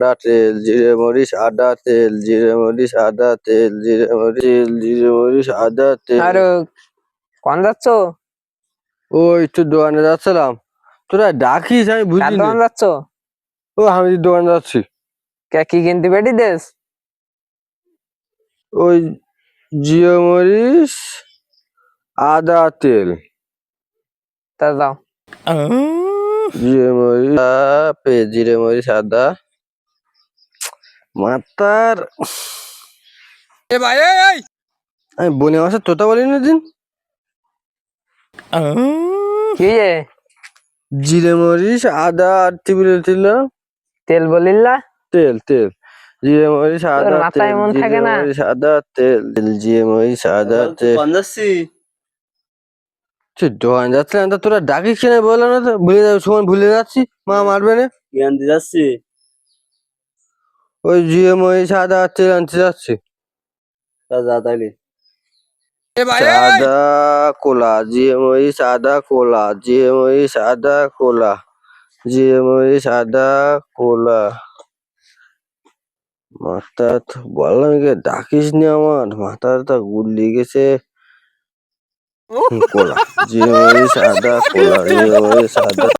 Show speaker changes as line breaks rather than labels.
আদা তেল, জিরে মরিচ আদা তেল, জিরে মরিচ আদা তেল, জিরে মরিচ জিরে মরিচ আদা তেল।
আর কোন যাচ্ছ?
ওই একটু দোকানে যাচ্ছিলাম। তোরা ডাকিস আমি
কার
বুঝিনি।
দোকান যাচ্ছ?
ও আমি দোকানে যাচ্ছি।
কি কিনতে পেটি দেশ?
ওই জিরে মরিচ আদা তেল।
তা যাও।
জিরে মরিচ আদা মাতার। আমি বনে মাসের তোতা বলিনি দিন।
কি
জিরে মরিচ আদা আর টেবিলে ছিল
তেল বলিল্লা?
তেল তেল জিরে মরিচ আদা
মাথায়
তেল,
মন
জিরে
থাকে না?
মরিচ আদা তেল, জিরে মরিচ আদা তেল। তুই দোকান যাচ্ছিলাম তা তোরা ডাকিস কেন বললো না তো? ভুলে যাবো সময় ভুলে যাচ্ছি, মা মারবে না।
কি আনতে যাচ্ছি?
ওই জিরে মরিচ আদা আর তেল আনতে যাচ্ছি।
তা যা তাইলে।
আদা কোলা, জিরে মরিচ আদা কোলা, জিরে মরিচ আদা কোলা, জিরে মরিচ আদা কোলা। মাথা বললাম ডাকিস নি, আমার মাথাটা গুলিয়ে গেছে। কোলা জিরে মরিচ আদা কোলা, জিরে মরিচ আদা।